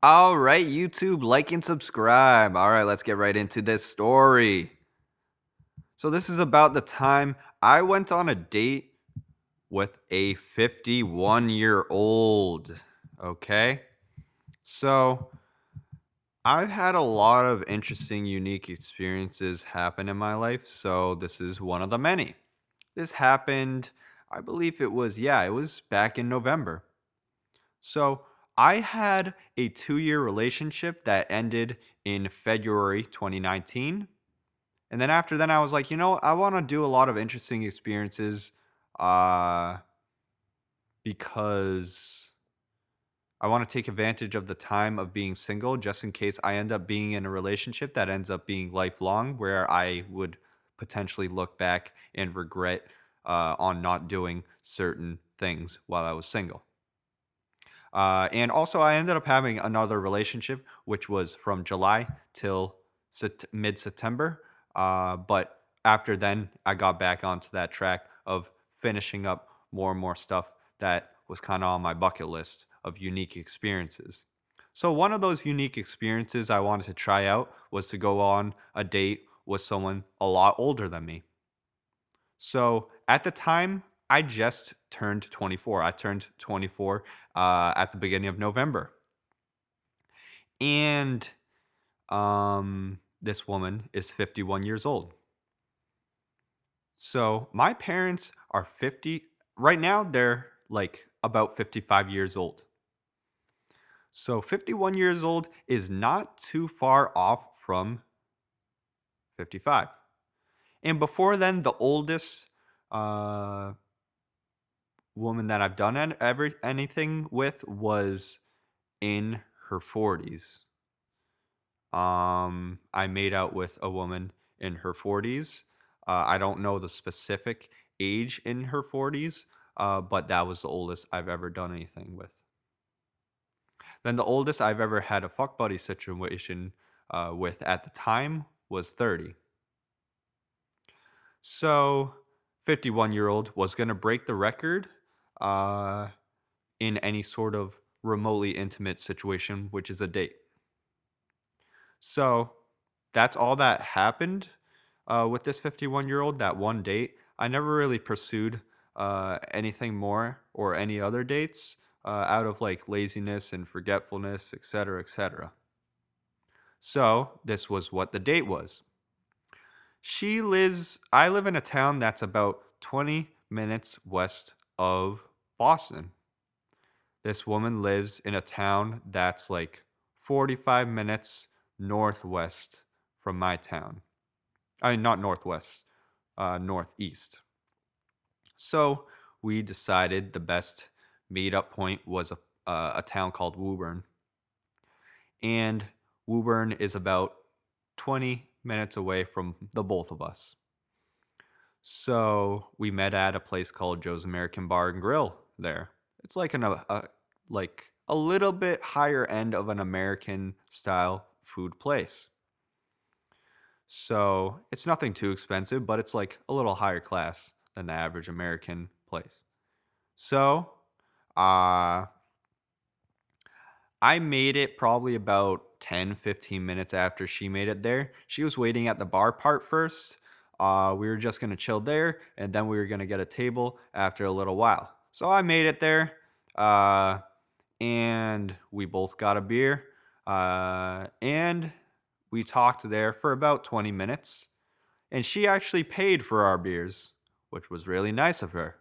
All right, YouTube, like and subscribe. All right, let's get right into this story. So, this is about the time I went on a date with a 51-year-old. Okay, so I've had a lot of interesting, unique experiences happen in my life. So, this is one of the many. This happened, I believe it was back in November. So I had a 2-year relationship that ended in February 2019. And then after then, I was like, I want to do a lot of interesting experiences uh, because I want to take advantage of the time of being single just in case I end up being in a relationship that ends up being lifelong, where I would potentially look back and regret on not doing certain things while I was single. And also, I ended up having another relationship, which was from July till mid September. But after then, I got back onto that track of finishing up more and more stuff that was kind of on my bucket list of unique experiences. So, one of those unique experiences I wanted to try out was to go on a date with someone a lot older than me. So at the time, I just turned 24. I turned 24 at the beginning of November. And this woman is 51 years old. So my parents are 50. Right now, they're like about 55 years old. So 51 years old is not too far off from 55. And before then, the oldest uh, woman that I've done anything with was in her 40s. I made out with a woman in her 40s. I don't know the specific age in her 40s, but that was the oldest I've ever done anything with. Then the oldest I've ever had a fuck buddy situation with at the time was 30. So, 51-year-old was going to break the record uh, in any sort of remotely intimate situation, which is a date. So that's all that happened with this 51-year-old, that one date. I never really pursued anything more or any other dates out of like laziness and forgetfulness, etc., etc. So this was what the date was. I live in a town that's about 20 minutes west of Boston. This woman lives in a town that's like 45 minutes northwest from my town. I mean, not northwest, northeast. So we decided the best meetup point was a town called Woburn. And Woburn is about 20 minutes away from the both of us. So we met at a place called Joe's American Bar and Grill there. It's like like a little bit higher end of an American style food place. So it's nothing too expensive, but it's like a little higher class than the average American place. So uh, I made it probably about 10, 15 minutes after she made it there. She was waiting at the bar part first. We were just going to chill there, and then we were going to get a table after a little while. So I made it there, uh, and we both got a beer, and we talked there for about 20 minutes. And she actually paid for our beers, which was really nice of her.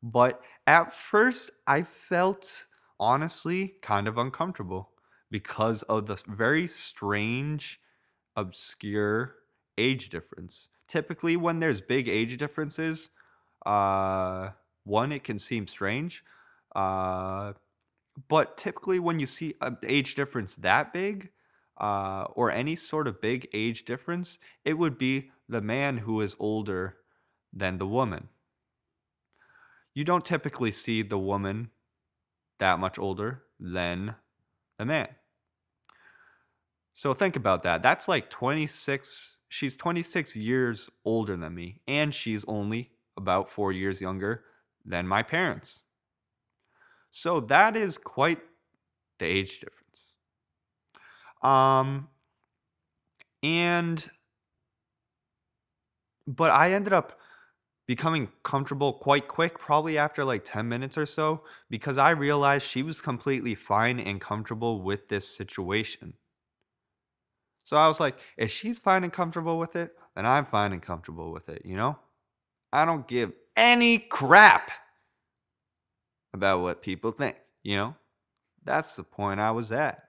But at first, I felt honestly kind of uncomfortable because of the very strange, obscure age difference. Typically, when there's big age differences, uh, one, it can seem strange. Uh, but typically, when you see an age difference that big, or any sort of big age difference, it would be the man who is older than the woman. You don't typically see the woman that much older than the man. So think about that. That's like 26. She's 26 years older than me, and she's only about 4 years younger than my parents. So that is quite the age difference. Um, and but I ended up becoming comfortable quite quick, probably after like 10 minutes or so, because I realized she was completely fine and comfortable with this situation. So I was like, if she's fine and comfortable with it, then I'm fine and comfortable with it, you know? I don't give any crap about what people think, you know? That's the point I was at.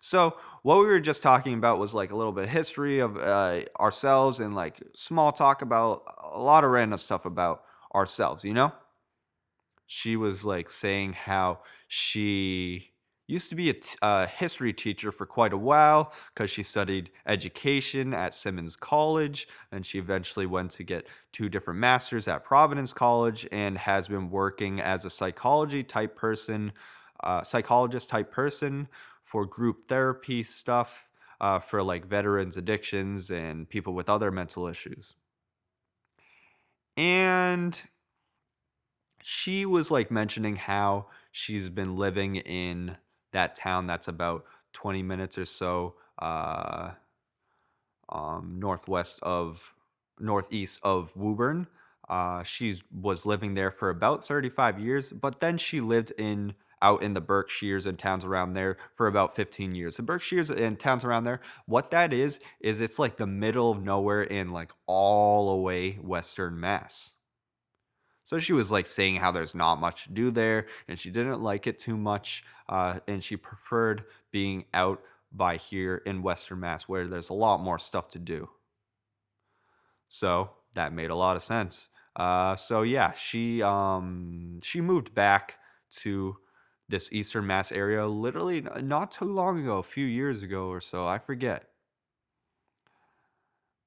So, what we were just talking about was like a little bit of history of ourselves and like small talk about a lot of random stuff about ourselves, you know? She was like saying how she used to be a history teacher for quite a while because she studied education at Simmons College, and she eventually went to get two different masters at Providence College and has been working as a psychologist type person for group therapy stuff for like veterans addictions and people with other mental issues. And she was like mentioning how she's been living in that town that's about 20 minutes or so northwest of northeast of Woburn. She was living there for about 35 years, but then she lived in out in the Berkshires and towns around there for about 15 years. The Berkshires and towns around there, what that is it's like the middle of nowhere in like all the way Western Mass. So she was like saying how there's not much to do there, and she didn't like it too much, and she preferred being out by here in Western Mass, where there's a lot more stuff to do. So that made a lot of sense. So yeah, she moved back to this Eastern Mass area literally not too long ago, a few years ago or so. I forget.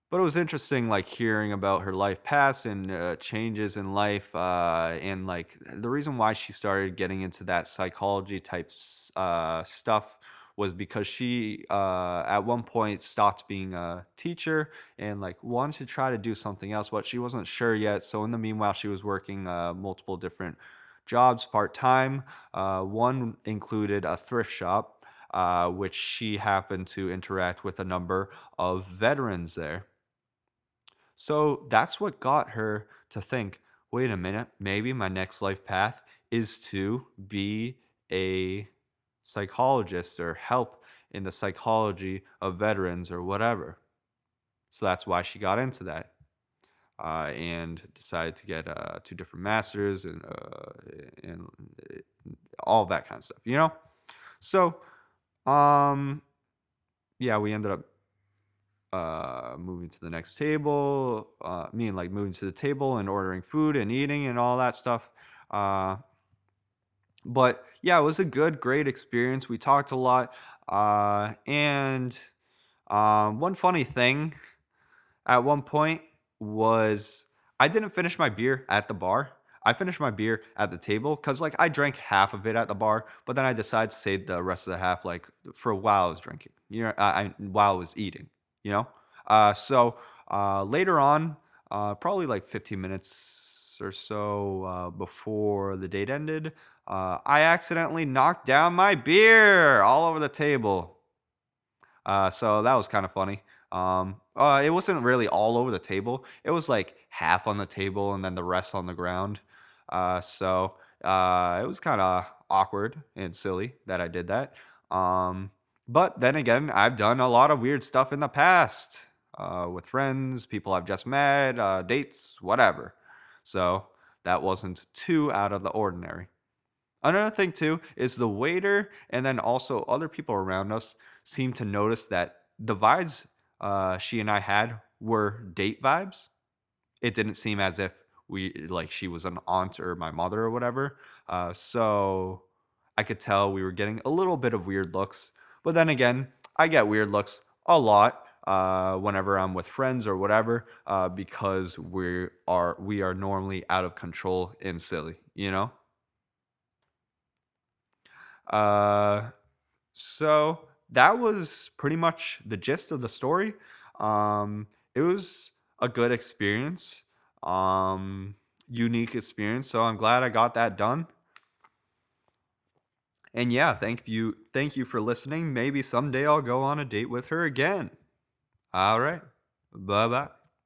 But it was interesting, like hearing about her life past and changes in life, and like the reason why she started getting into that psychology type stuff was because she, at one point, stopped being a teacher and like wanted to try to do something else, but she wasn't sure yet. So in the meanwhile, she was working multiple different jobs part time. One included a thrift shop, which she happened to interact with a number of veterans there. So that's what got her to think, wait a minute, maybe my next life path is to be a psychologist or help in the psychology of veterans or whatever. So that's why she got into that, and decided to get two different masters and all that kind of stuff, you know? So, um, yeah, we ended up moving to the next table, me and like moving to the table and ordering food and eating and all that stuff. Uh, but yeah, it was a great experience. We talked a lot. And one funny thing at one point was I didn't finish my beer at the bar. I finished my beer at the table because like I drank half of it at the bar, but then I decided to save the rest of the half like for while I was drinking. While I was eating. You know. Later on, probably like 15 minutes or so before the date ended, I accidentally knocked down my beer all over the table. So that was kind of funny. It wasn't really all over the table. It was like half on the table and then the rest on the ground. It was kind of awkward and silly that I did that. Um, but then again, I've done a lot of weird stuff in the past with friends, people I've just met, dates, whatever. So that wasn't too out of the ordinary. Another thing too is the waiter and then also other people around us seemed to notice that the vibes she and I had were date vibes. It didn't seem as if we like she was an aunt or my mother or whatever. So I could tell we were getting a little bit of weird looks. But then again, I get weird looks a lot whenever I'm with friends or whatever, because we are normally out of control and silly, you know. Uh, so that was pretty much the gist of the story. It was a good experience, unique experience. So I'm glad I got that done. And yeah, thank you for listening. Maybe someday I'll go on a date with her again. All right. Bye bye.